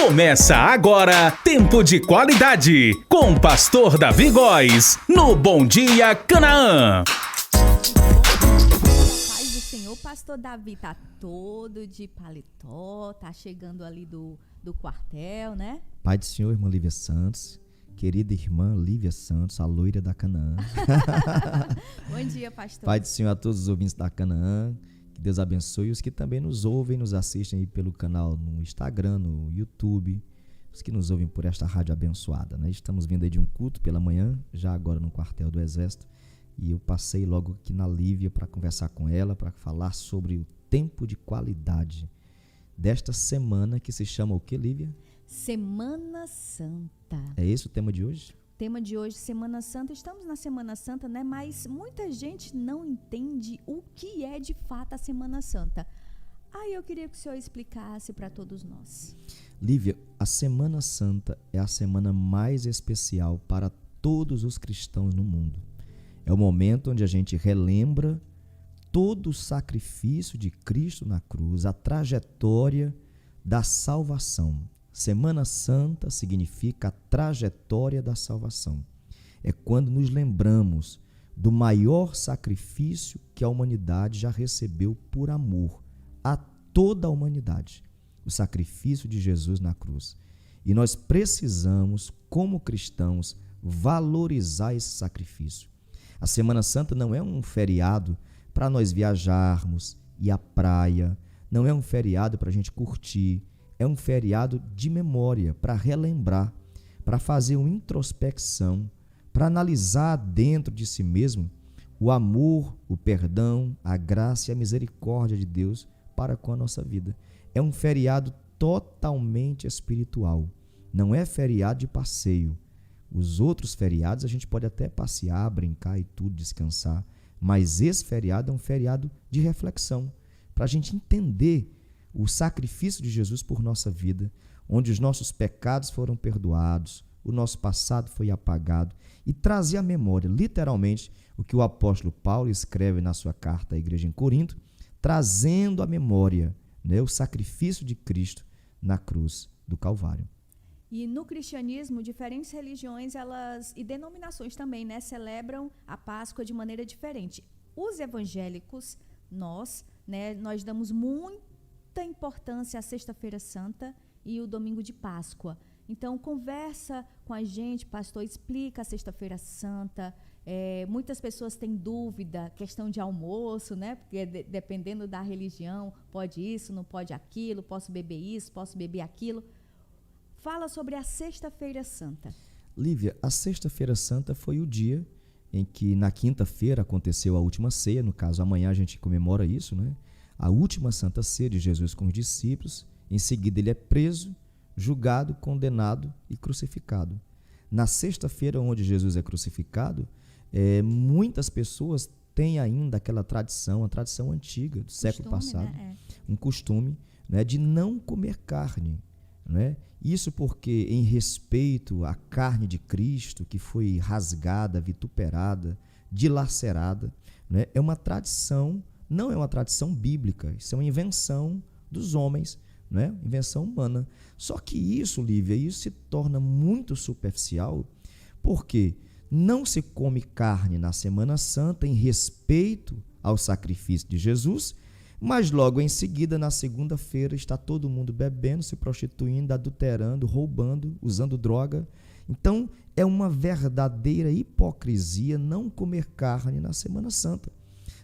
Começa agora, Tempo de Qualidade, com o pastor Davi Góes, no Bom Dia Canaã. Paz do Senhor, pastor Davi tá todo de paletó, tá chegando ali do quartel, né? Pai do Senhor, irmã Lívia Santos, querida irmã Lívia Santos, a loira da Canaã. Bom dia, pastor. Pai do Senhor a todos os ouvintes da Canaã, que Deus abençoe os que também nos ouvem, nos assistem aí pelo canal no Instagram, no YouTube, os que nos ouvem por esta rádio abençoada, né? Estamos vindo aí de um culto pela manhã, já agora no quartel do Exército, e eu passei logo aqui na Lívia para conversar com ela, para falar sobre o tempo de qualidade desta semana que se chama o que, Lívia? Semana Santa. É esse o tema de hoje? Tema de hoje, Semana Santa. Estamos na Semana Santa, né? Mas muita gente não entende o que é de fato a Semana Santa. Aí eu queria que o senhor explicasse para todos nós. Lívia, a Semana Santa é a semana mais especial para todos os cristãos no mundo. É o momento onde a gente relembra todo o sacrifício de Cristo na cruz, a trajetória da salvação. Semana Santa significa a trajetória da salvação. É quando nos lembramos do maior sacrifício que a humanidade já recebeu por amor a toda a humanidade, o sacrifício de Jesus na cruz. E nós precisamos, como cristãos, valorizar esse sacrifício. A Semana Santa não é um feriado para nós viajarmos, ir à praia, não é um feriado para a gente curtir, é um feriado de memória, para relembrar, para fazer uma introspecção, para analisar dentro de si mesmo o amor, o perdão, a graça e a misericórdia de Deus para com a nossa vida. É um feriado totalmente espiritual, não é feriado de passeio. Os outros feriados a gente pode até passear, brincar e tudo, descansar, mas esse feriado é um feriado de reflexão, para a gente entender o sacrifício de Jesus por nossa vida, onde os nossos pecados foram perdoados, o nosso passado foi apagado, e trazer à memória, literalmente, o que o apóstolo Paulo escreve na sua carta à igreja em Corinto, trazendo à memória, né, o sacrifício de Cristo na cruz do Calvário. E no cristianismo, diferentes religiões e denominações também, né, celebram a Páscoa de maneira diferente. Os evangélicos, nós damos muita importância à Sexta-feira Santa e o Domingo de Páscoa. Então, conversa com a gente, pastor, explica a Sexta-feira Santa. Muitas pessoas têm dúvida, questão de almoço, né? Porque dependendo da religião, pode isso, não pode aquilo, posso beber isso, posso beber aquilo. Fala sobre a Sexta-feira Santa. Lívia, a Sexta-feira Santa foi o dia em que, na quinta-feira, aconteceu a última ceia. No caso, amanhã a gente comemora isso, né? A última Santa Ceia de Jesus com os discípulos. Em seguida, ele é preso, julgado, condenado e crucificado. Na sexta-feira, onde Jesus é crucificado, muitas pessoas têm ainda aquela tradição, a tradição antiga do século passado, né? Um costume, né, de não comer carne. Né? Isso porque, em respeito à carne de Cristo, que foi rasgada, vituperada, dilacerada, né? É uma tradição, não é uma tradição bíblica, isso é uma invenção dos homens, né? Invenção humana. Só que isso, Lívia, isso se torna muito superficial, porque não se come carne na Semana Santa em respeito ao sacrifício de Jesus, mas logo em seguida, na segunda-feira, está todo mundo bebendo, se prostituindo, adulterando, roubando, usando droga. Então, é uma verdadeira hipocrisia não comer carne na Semana Santa.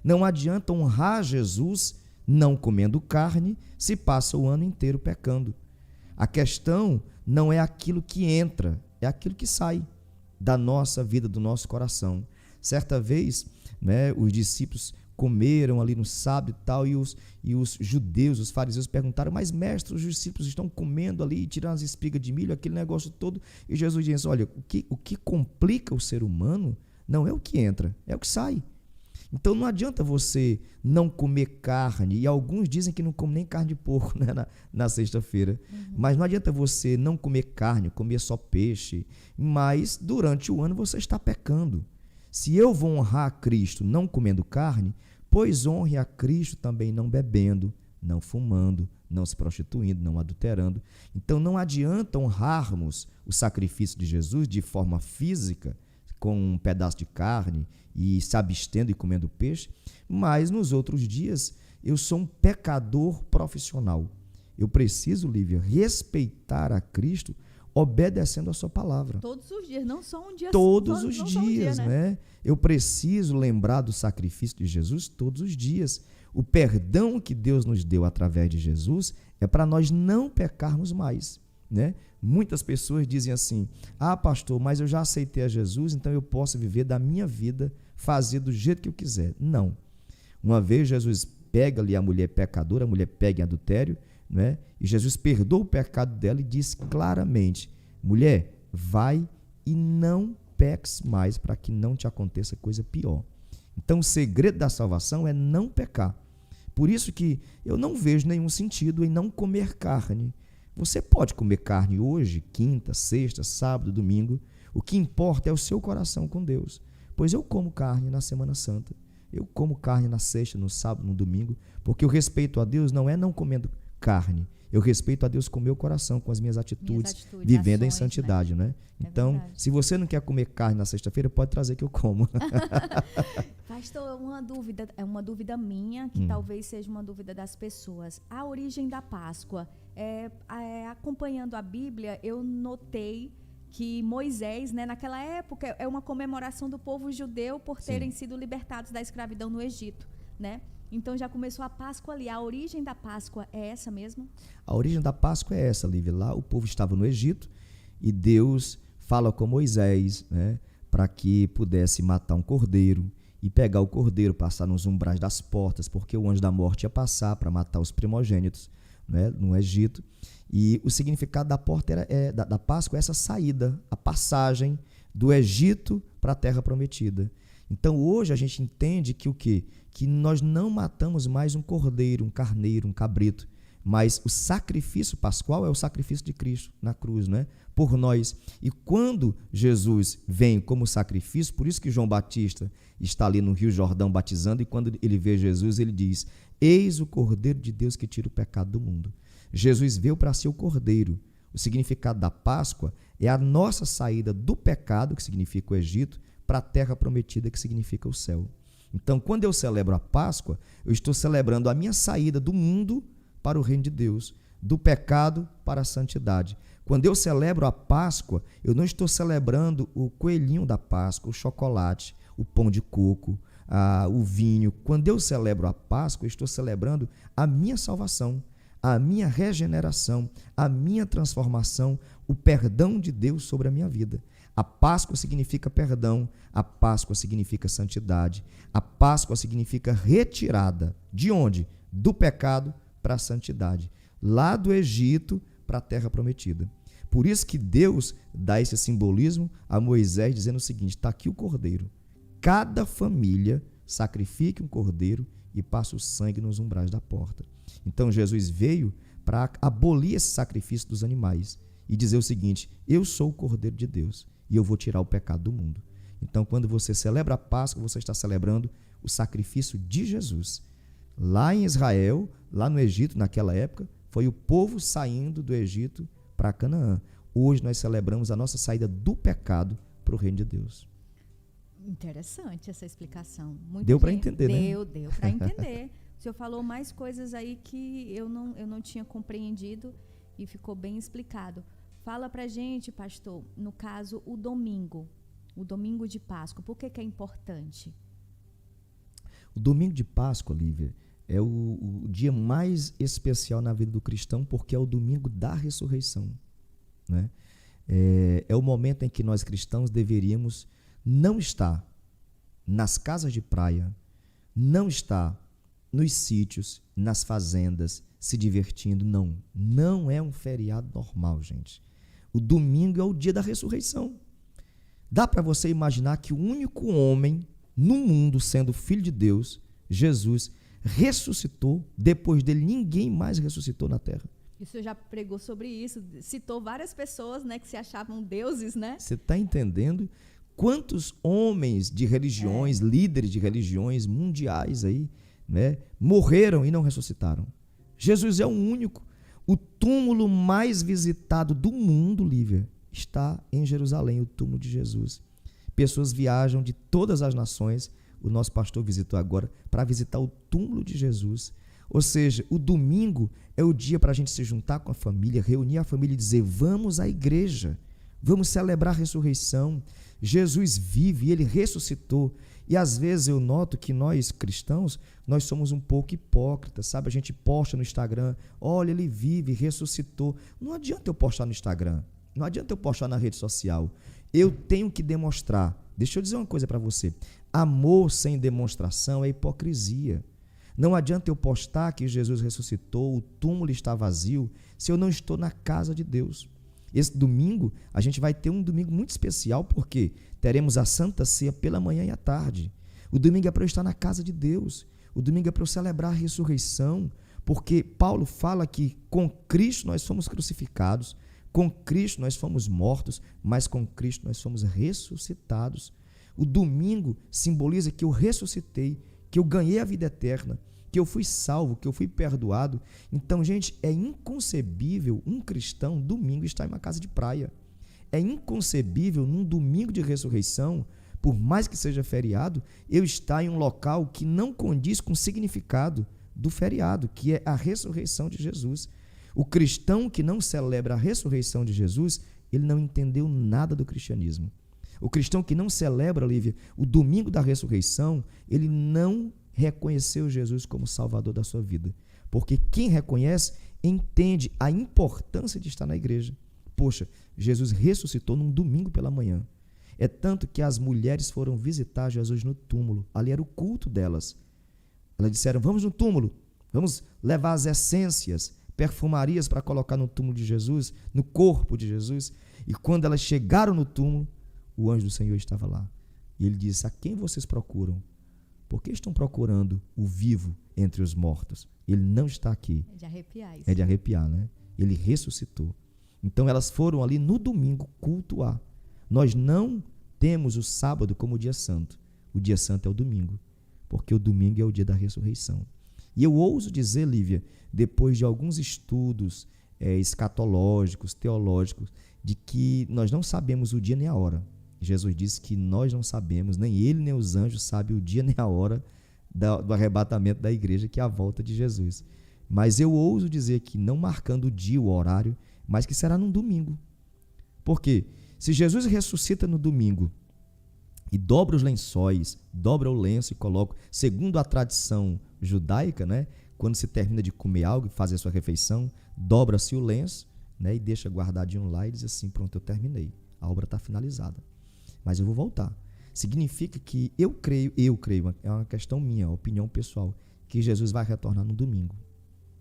Não adianta honrar Jesus não comendo carne se passa o ano inteiro pecando. A questão não é aquilo que entra, é aquilo que sai da nossa vida, do nosso coração. Certa vez, né, os discípulos comeram ali no sábado e tal, e os judeus, os fariseus perguntaram, mas mestre, os discípulos estão comendo ali, tirando as espigas de milho, aquele negócio todo, e Jesus diz, olha, o que complica o ser humano não é o que entra, é o que sai. Então não adianta você não comer carne, e alguns dizem que não come nem carne de porco, né, na sexta-feira, mas não adianta você não comer carne, comer só peixe, mas durante o ano você está pecando. Se eu vou honrar a Cristo não comendo carne, pois honre a Cristo também não bebendo, não fumando, não se prostituindo, não adulterando. Então não adianta honrarmos o sacrifício de Jesus de forma física, com um pedaço de carne e se abstendo e comendo peixe, mas nos outros dias eu sou um pecador profissional. Eu preciso, Lívia, respeitar a Cristo obedecendo a sua palavra. Todos os dias, não só um dia. Todos os dias, né? Eu preciso lembrar do sacrifício de Jesus todos os dias. O perdão que Deus nos deu através de Jesus é para nós não pecarmos mais, né? Muitas pessoas dizem assim: ah, pastor, mas eu já aceitei a Jesus, então eu posso viver da minha vida, fazer do jeito que eu quiser. Não. Uma vez Jesus pega ali a mulher pecadora, a mulher pega em adultério, né? E Jesus perdoa o pecado dela e diz claramente: mulher, vai e não peques mais, para que não te aconteça coisa pior. Então o segredo da salvação é não pecar. Por isso que eu não vejo nenhum sentido em não comer carne. Você pode comer carne hoje, quinta, sexta, sábado, domingo. O que importa é o seu coração com Deus. Pois eu como carne na Semana Santa. Eu como carne na sexta, no sábado, no domingo, porque o respeito a Deus não é não comendo carne. Eu respeito a Deus com o meu coração, com as minhas atitudes vivendo ações, em santidade, né? Então, se você não quer comer carne na sexta-feira, pode trazer que eu como. Pastor, é uma dúvida minha, que talvez seja uma dúvida das pessoas. A origem da Páscoa, acompanhando a Bíblia, eu notei que Moisés, né, naquela época, é uma comemoração do povo judeu por terem sido libertados da escravidão no Egito, né? Então já começou a Páscoa ali. A origem da Páscoa é essa mesmo? A origem da Páscoa é essa, Lívia. Lá o povo estava no Egito e Deus fala com Moisés, né, para que pudesse matar um cordeiro e pegar o cordeiro, passar nos umbrais das portas, porque o anjo da morte ia passar para matar os primogênitos, né, no Egito. E o significado da porta da Páscoa é essa saída, a passagem do Egito para a terra prometida. Então hoje a gente entende que o quê? Que nós não matamos mais um cordeiro, um carneiro, um cabrito, mas o sacrifício pascual é o sacrifício de Cristo na cruz, né? Por nós. E quando Jesus vem como sacrifício, por isso que João Batista está ali no Rio Jordão batizando, e quando ele vê Jesus, ele diz: eis o Cordeiro de Deus que tira o pecado do mundo. Jesus veio para ser o Cordeiro. O significado da Páscoa é a nossa saída do pecado, que significa o Egito, para a terra prometida, que significa o céu. Então, quando eu celebro a Páscoa, eu estou celebrando a minha saída do mundo para o reino de Deus, do pecado para a santidade. Quando eu celebro a Páscoa, eu não estou celebrando o coelhinho da Páscoa, o chocolate, o pão de coco, o vinho. Quando eu celebro a Páscoa, eu estou celebrando a minha salvação, a minha regeneração, a minha transformação, o perdão de Deus sobre a minha vida. A Páscoa significa perdão, a Páscoa significa santidade, a Páscoa significa retirada. De onde? Do pecado para a santidade. Lá do Egito para a terra prometida. Por isso que Deus dá esse simbolismo a Moisés, dizendo o seguinte: está aqui o cordeiro. Cada família sacrifique um cordeiro e passa o sangue nos umbrais da porta. Então Jesus veio para abolir esse sacrifício dos animais e dizer o seguinte: eu sou o Cordeiro de Deus e eu vou tirar o pecado do mundo. Então, quando você celebra a Páscoa, você está celebrando o sacrifício de Jesus. Lá em Israel, lá no Egito, naquela época, foi o povo saindo do Egito para Canaã. Hoje nós celebramos a nossa saída do pecado para o reino de Deus. Interessante essa explicação. Muito deu para entender, né? Deu para entender. O senhor falou mais coisas aí que eu não tinha compreendido e ficou bem explicado. Fala pra gente, pastor, no caso, o domingo de Páscoa, por que é importante? O domingo de Páscoa, Lívia, é o dia mais especial na vida do cristão, porque é o domingo da ressurreição, né? É o momento em que nós cristãos deveríamos não estar nas casas de praia, não estar nos sítios, nas fazendas, se divertindo. Não é um feriado normal, gente. O domingo é o dia da ressurreição. Dá para você imaginar que o único homem no mundo, sendo filho de Deus, Jesus, ressuscitou. Depois dele, ninguém mais ressuscitou na terra. E o senhor já pregou sobre isso, citou várias pessoas, né, que se achavam deuses, né? Você está entendendo quantos homens de religiões, líderes de religiões mundiais aí, né, morreram e não ressuscitaram? Jesus é o único. O túmulo mais visitado do mundo, Lívia, está em Jerusalém, o túmulo de Jesus. Pessoas viajam de todas as nações. O nosso pastor visitou agora para visitar o túmulo de Jesus. Ou seja, o domingo é o dia para a gente se juntar com a família, reunir a família e dizer: vamos à igreja, vamos celebrar a ressurreição. Jesus vive, ele ressuscitou. E às vezes eu noto que nós cristãos, nós somos um pouco hipócritas, sabe? A gente posta no Instagram: olha, ele vive, ressuscitou. Não adianta eu postar no Instagram, não adianta eu postar na rede social. Eu tenho que demonstrar. Deixa eu dizer uma coisa para você: amor sem demonstração é hipocrisia. Não adianta eu postar que Jesus ressuscitou, o túmulo está vazio, se eu não estou na casa de Deus. Esse domingo, a gente vai ter um domingo muito especial, porque teremos a Santa Ceia pela manhã e à tarde. O domingo é para eu estar na casa de Deus. O domingo é para eu celebrar a ressurreição, porque Paulo fala que com Cristo nós fomos crucificados, com Cristo nós fomos mortos, mas com Cristo nós fomos ressuscitados. O domingo simboliza que eu ressuscitei, que eu ganhei a vida eterna, que eu fui salvo, que eu fui perdoado. Então, gente, é inconcebível um cristão domingo estar em uma casa de praia. É inconcebível num domingo de ressurreição, por mais que seja feriado, eu estar em um local que não condiz com o significado do feriado, que é a ressurreição de Jesus. O cristão que não celebra a ressurreição de Jesus, ele não entendeu nada do cristianismo. O cristão que não celebra, Lívia, o domingo da ressurreição, ele não reconheceu Jesus como Salvador da sua vida. Porque quem reconhece, entende a importância de estar na igreja. Poxa, Jesus ressuscitou num domingo pela manhã. É tanto que as mulheres foram visitar Jesus no túmulo. Ali era o culto delas. Elas disseram: vamos no túmulo, vamos levar as essências, perfumarias para colocar no túmulo de Jesus, no corpo de Jesus. E quando elas chegaram no túmulo, o anjo do Senhor estava lá. E ele disse: a quem vocês procuram? Por que estão procurando o vivo entre os mortos? Ele não está aqui. É de arrepiar isso. É de arrepiar, né? Ele ressuscitou. Então elas foram ali no domingo cultuar. Nós não temos o sábado como dia santo. O dia santo é o domingo, porque o domingo é o dia da ressurreição. E eu ouso dizer, Lívia, depois de alguns estudos escatológicos, teológicos, de que nós não sabemos o dia nem a hora. Jesus disse que nós não sabemos, nem ele nem os anjos sabem o dia nem a hora do arrebatamento da igreja, que é a volta de Jesus. Mas eu ouso dizer que, não marcando o dia, o horário, mas que será num domingo. Por quê? Se Jesus ressuscita no domingo e dobra os lençóis, dobra o lenço e coloca, segundo a tradição judaica, né, quando se termina de comer algo e fazer a sua refeição, dobra-se o lenço, né, e deixa guardadinho lá e diz assim: pronto, eu terminei, a obra está finalizada. Mas eu vou voltar. Significa que eu creio, é uma questão minha, opinião pessoal, que Jesus vai retornar no domingo,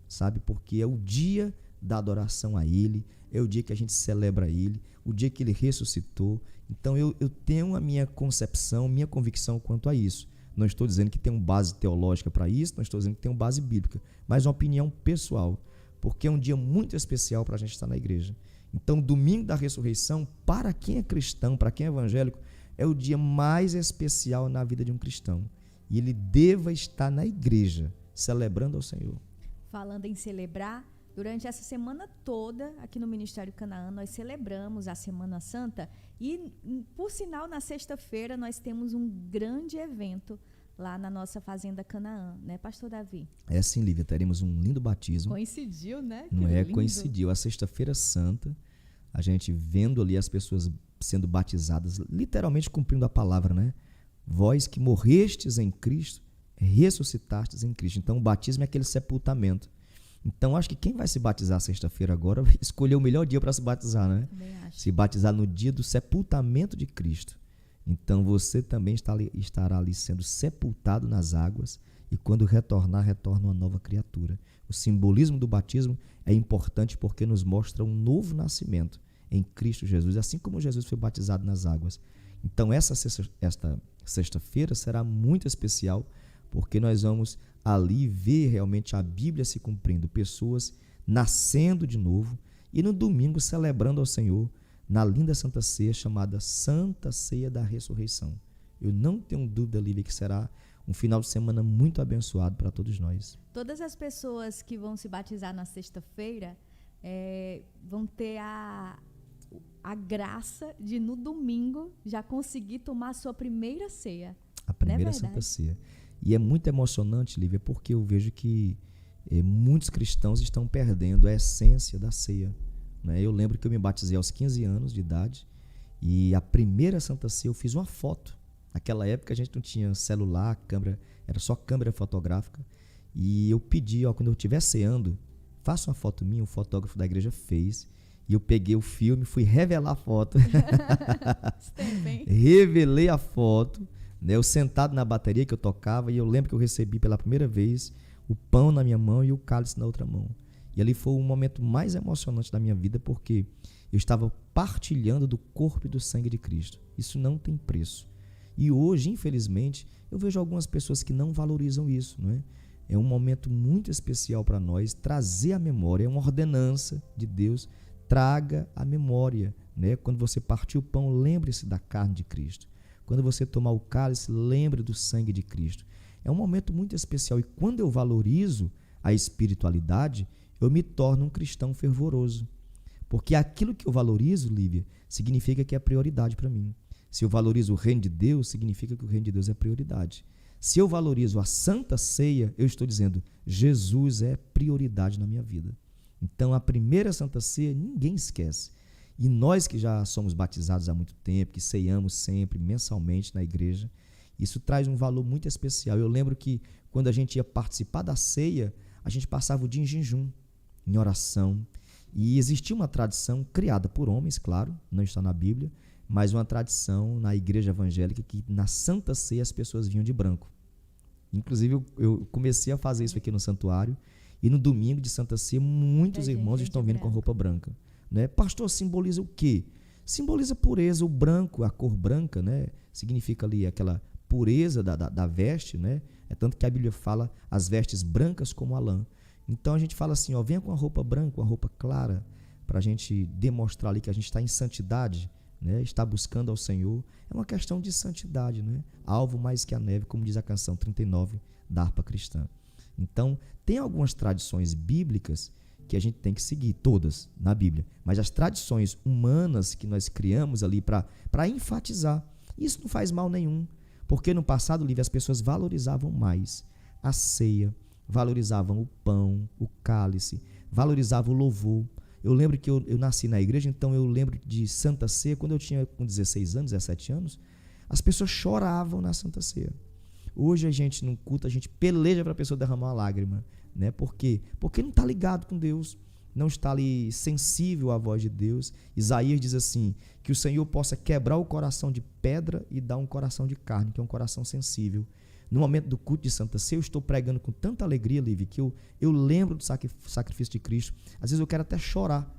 sabe? Porque é o dia da adoração a Ele, é o dia que a gente celebra Ele, o dia que Ele ressuscitou. Então eu tenho a minha concepção, minha convicção quanto a isso. Não estou dizendo que tem uma base teológica para isso, não estou dizendo que tem uma base bíblica, mas uma opinião pessoal, porque é um dia muito especial para a gente estar na igreja. Então, o domingo da ressurreição, para quem é cristão, para quem é evangélico, é o dia mais especial na vida de um cristão. E ele deva estar na igreja, celebrando ao Senhor. Falando em celebrar, durante essa semana toda, aqui no Ministério Canaã, nós celebramos a Semana Santa e, por sinal, na sexta-feira nós temos um grande evento lá na nossa Fazenda Canaã, né, pastor Davi? É sim, Lívia, teremos um lindo batismo. Coincidiu, né? Não é? Coincidiu. A Sexta-feira Santa, a gente vendo ali as pessoas sendo batizadas, literalmente cumprindo a palavra, né? Vós que morrestes em Cristo, ressuscitastes em Cristo. Então, o batismo é aquele sepultamento. Então, acho que quem vai se batizar sexta-feira agora vai escolher o melhor dia para se batizar, né? Também acho. Se batizar no dia do sepultamento de Cristo. Então, você também estará ali sendo sepultado nas águas, e quando retornar, retorna uma nova criatura. O simbolismo do batismo é importante porque nos mostra um novo nascimento em Cristo Jesus, assim como Jesus foi batizado nas águas. Então, esta sexta-feira será muito especial, porque nós vamos ali ver realmente a Bíblia se cumprindo, pessoas nascendo de novo, e no domingo celebrando ao Senhor na linda Santa Ceia, chamada Santa Ceia da Ressurreição. Eu não tenho dúvida, Lívia, que será um final de semana muito abençoado para todos nós. Todas as pessoas que vão se batizar na sexta-feira vão ter a graça de, no domingo, já conseguir tomar a sua primeira ceia. A primeira Santa Ceia. E é muito emocionante, Lívia, porque eu vejo que muitos cristãos estão perdendo a essência da ceia, né? Eu lembro que eu me batizei aos 15 anos de idade e a primeira Santa Ceia eu fiz uma foto. Naquela época a gente não tinha celular, câmera, era só câmera fotográfica. E eu pedi, quando eu estiver ceando, faça uma foto minha, o fotógrafo da igreja fez. E eu peguei o filme, fui revelar a foto. Revelei a foto, né? Eu sentado na bateria que eu tocava, e eu lembro que eu recebi pela primeira vez o pão na minha mão e o cálice na outra mão. E ali foi o momento mais emocionante da minha vida, porque eu estava partilhando do corpo e do sangue de Cristo. Isso não tem preço. E hoje, infelizmente, eu vejo algumas pessoas que não valorizam isso, não é? É um momento muito especial para nós trazer a memória, é uma ordenança de Deus, traga a memória, né? Quando você partir o pão, lembre-se da carne de Cristo. Quando você tomar o cálice, lembre do sangue de Cristo. É um momento muito especial e quando eu valorizo a espiritualidade, eu me torno um cristão fervoroso. Porque aquilo que eu valorizo, Lívia, significa que é prioridade para mim. Se eu valorizo o reino de Deus, significa que o reino de Deus é prioridade. Se eu valorizo a Santa Ceia, eu estou dizendo, Jesus é prioridade na minha vida. Então, a primeira Santa Ceia, ninguém esquece. E nós que já somos batizados há muito tempo, que ceiamos sempre, mensalmente na igreja, isso traz um valor muito especial. Eu lembro que quando a gente ia participar da ceia, a gente passava o dia em jejum, em oração. E existia uma tradição criada por homens, claro, não está na Bíblia, mas uma tradição na igreja evangélica que na Santa Ceia as pessoas vinham de branco. Inclusive, eu comecei a fazer isso aqui no santuário e no domingo de Santa Ceia, muitos irmãos estão vindo com roupa branca. Né? Pastor, simboliza o quê? Simboliza pureza, o branco, a cor branca, né? Significa ali aquela pureza da veste, né? É tanto que a Bíblia fala as vestes brancas como a lã. Então a gente fala assim, venha com a roupa branca, uma roupa clara, para a gente demonstrar ali que a gente está em santidade, né? Está buscando ao Senhor. É uma questão de santidade, né? Alvo mais que a neve, como diz a canção 39 da harpa cristã. Então, tem algumas tradições bíblicas que a gente tem que seguir, todas na Bíblia, mas as tradições humanas que nós criamos ali para enfatizar, isso não faz mal nenhum, porque no passado, Lívia, as pessoas valorizavam mais a ceia, valorizavam o pão, o cálice, valorizavam o louvor. Eu lembro que eu nasci na igreja, então eu lembro de Santa Ceia, quando eu tinha com 16 anos, 17 anos, as pessoas choravam na Santa Ceia. Hoje a gente, num culto, a gente peleja para a pessoa derramar uma lágrima, né? Por quê? Porque não está ligado com Deus, não está ali sensível à voz de Deus. Isaías diz assim, que o Senhor possa quebrar o coração de pedra e dar um coração de carne, que é um coração sensível. No momento do culto de Santa Ceia, eu estou pregando com tanta alegria, Lívia, que eu lembro do sacrifício de Cristo. Às vezes eu quero até chorar,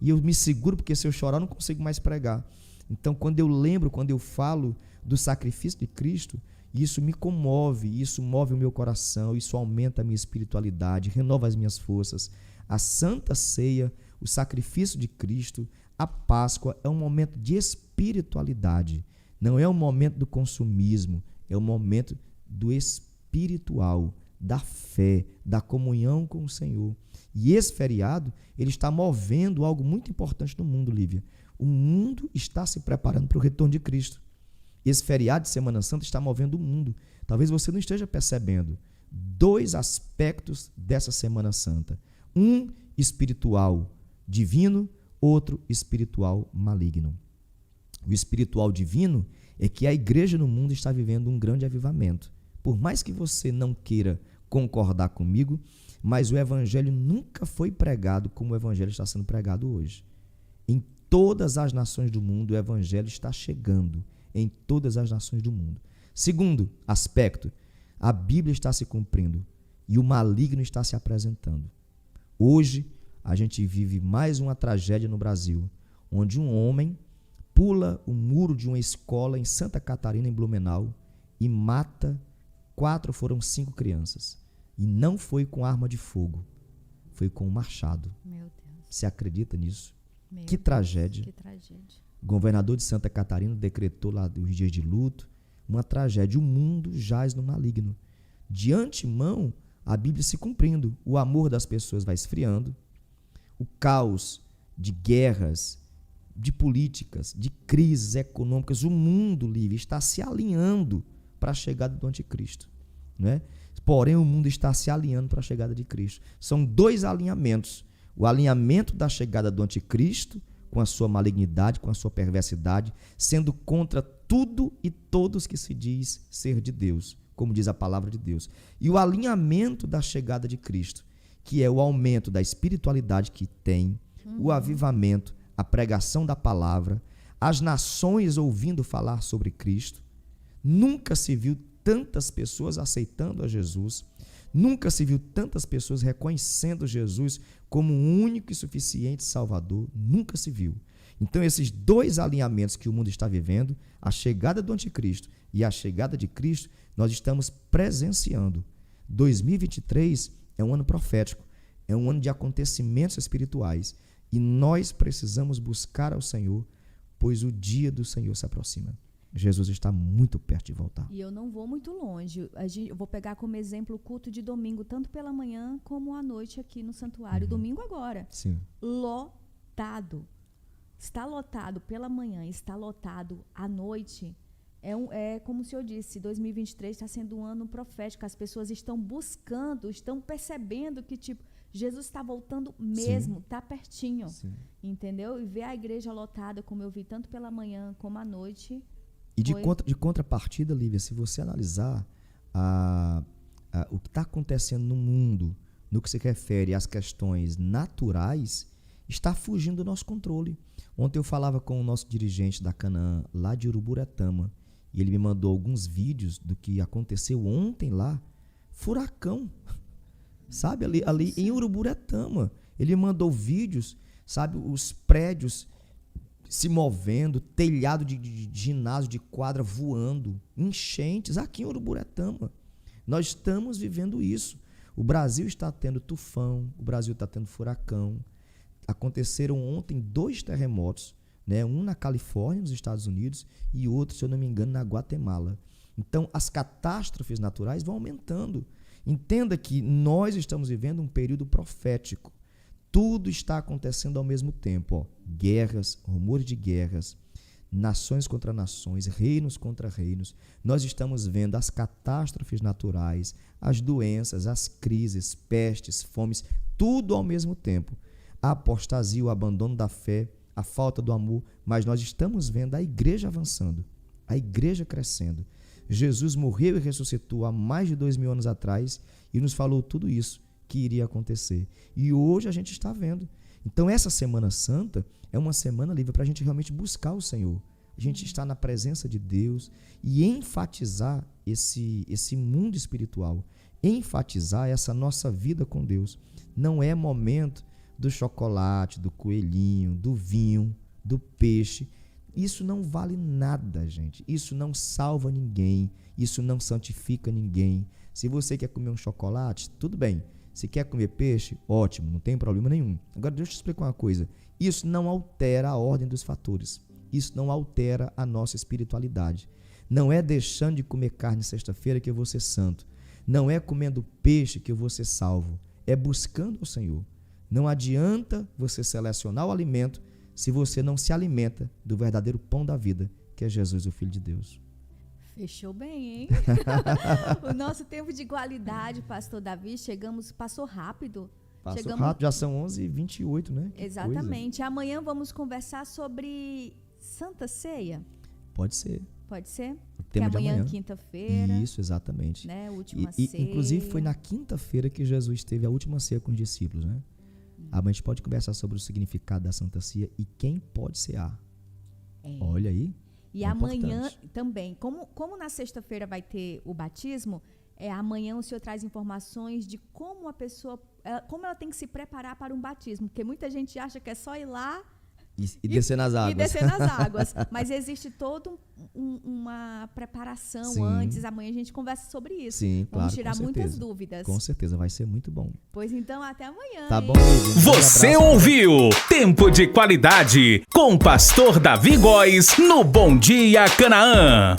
e eu me seguro, porque se eu chorar eu não consigo mais pregar. Então, quando eu lembro, quando eu falo do sacrifício de Cristo, isso me comove, isso move o meu coração, isso aumenta a minha espiritualidade, renova as minhas forças. A Santa Ceia, o sacrifício de Cristo, a Páscoa é um momento de espiritualidade. Não é um momento do consumismo, é um momento do espiritual, da fé, da comunhão com o Senhor. E esse feriado, ele está movendo algo muito importante no mundo, Lívia. O mundo está se preparando para o retorno de Cristo. Esse feriado de Semana Santa está movendo o mundo. Talvez você não esteja percebendo dois aspectos dessa Semana Santa. Um espiritual divino, outro espiritual maligno. O espiritual divino é que a igreja no mundo está vivendo um grande avivamento. Por mais que você não queira concordar comigo, mas o evangelho nunca foi pregado como o evangelho está sendo pregado hoje. Em todas as nações do mundo, o evangelho está chegando. Em todas as nações do mundo. Segundo aspecto, a Bíblia está se cumprindo e o maligno está se apresentando. Hoje, a gente vive mais uma tragédia no Brasil, onde um homem pula o muro de uma escola em Santa Catarina, em Blumenau, e mata 5 crianças. E não foi com arma de fogo, foi com um machado. Meu Deus. Você acredita nisso? Que tragédia. Que tragédia. O governador de Santa Catarina decretou lá os dias de luto, uma tragédia. O mundo jaz no maligno. De antemão, a Bíblia se cumprindo. O amor das pessoas vai esfriando. O caos de guerras, de políticas, de crises econômicas, o mundo livre está se alinhando para a chegada do anticristo, né? Porém, o mundo está se alinhando para a chegada de Cristo. São dois alinhamentos. O alinhamento da chegada do anticristo, com a sua malignidade, com a sua perversidade, sendo contra tudo e todos que se diz ser de Deus, como diz a palavra de Deus. E o alinhamento da chegada de Cristo, que é o aumento da espiritualidade que tem, o avivamento, a pregação da palavra, as nações ouvindo falar sobre Cristo. Nunca se viu tantas pessoas aceitando a Jesus, nunca se viu tantas pessoas reconhecendo Jesus como um único e suficiente Salvador, nunca se viu. Então, esses dois alinhamentos que o mundo está vivendo, a chegada do anticristo e a chegada de Cristo, nós estamos presenciando. 2023 é um ano profético, é um ano de acontecimentos espirituais, e nós precisamos buscar ao Senhor, pois o dia do Senhor se aproxima. Jesus está muito perto de voltar. E eu não vou muito longe. Eu vou pegar como exemplo o culto de domingo, tanto pela manhã como à noite aqui no santuário. Domingo agora. Sim. Lotado. Está lotado pela manhã, está lotado à noite. É como o senhor disse, 2023 está sendo um ano profético. As pessoas estão buscando, estão percebendo que Jesus está voltando mesmo, está pertinho. Sim. Entendeu? E ver a igreja lotada, como eu vi, tanto pela manhã como à noite. E de contrapartida, Lívia, se você analisar o que está acontecendo no mundo, no que se refere às questões naturais, está fugindo do nosso controle. Ontem eu falava com o nosso dirigente da Canaã, lá de Uruburetama, e ele me mandou alguns vídeos do que aconteceu ontem lá. Furacão, sabe, ali em Uruburetama. Ele mandou vídeos, sabe, os prédios se movendo, telhado de ginásio, de quadra voando, enchentes aqui em Uruburetama. Nós estamos vivendo isso. O Brasil está tendo tufão, o Brasil está tendo furacão. Aconteceram ontem 2 terremotos, né? Um na Califórnia, nos Estados Unidos, e outro, se eu não me engano, na Guatemala. Então, as catástrofes naturais vão aumentando. Entenda que nós estamos vivendo um período profético. Tudo está acontecendo ao mesmo tempo. Ó. Guerras, rumores de guerras, nações contra nações, reinos contra reinos. Nós estamos vendo as catástrofes naturais, as doenças, as crises, pestes, fomes, tudo ao mesmo tempo. A apostasia, o abandono da fé, a falta do amor, mas nós estamos vendo a igreja avançando, a igreja crescendo. Jesus morreu e ressuscitou há mais de 2000 anos atrás e nos falou tudo isso que iria acontecer. E hoje a gente está vendo. Então essa Semana Santa é uma semana livre para a gente realmente buscar o Senhor. A gente está na presença de Deus e enfatizar esse mundo espiritual, enfatizar essa nossa vida com Deus. Não é momento do chocolate, do coelhinho, do vinho, do peixe. Isso não vale nada, gente. Isso não salva ninguém. Isso não santifica ninguém. Se você quer comer um chocolate, tudo bem. Se quer comer peixe, ótimo, não tem problema nenhum. Agora, deixa eu te explicar uma coisa. Isso não altera a ordem dos fatores. Isso não altera a nossa espiritualidade. Não é deixando de comer carne sexta-feira que eu vou ser santo. Não é comendo peixe que eu vou ser salvo. É buscando o Senhor. Não adianta você selecionar o alimento se você não se alimenta do verdadeiro pão da vida, que é Jesus, o Filho de Deus. Fechou bem, hein? O nosso tempo de igualdade, pastor Davi, passou rápido. Passou rápido, já são 11h28, né? Que exatamente. coisa. Amanhã vamos conversar sobre Santa Ceia. Pode ser. Pode ser? O tema que amanhã, de amanhã, quinta-feira. Isso, exatamente. Né? Última e ceia. Inclusive, foi na quinta-feira que Jesus teve a última ceia com os discípulos, né? Amanhã a gente pode conversar sobre o significado da Santa Ceia e quem pode cear. Olha aí. E amanhã também, como na sexta-feira vai ter o batismo, amanhã o senhor traz informações de como a pessoa, como ela tem que se preparar para um batismo, porque muita gente acha que é só ir lá e descer nas águas. E descer nas águas. Mas existe toda uma preparação. Sim. Antes. Amanhã a gente conversa sobre isso. Sim, claro. Vamos tirar muitas dúvidas. Com certeza, vai ser muito bom. Pois então, até amanhã. Tá bom, Lívia. Você ouviu Tempo de Qualidade com o pastor Davi Góes no Bom Dia Canaã.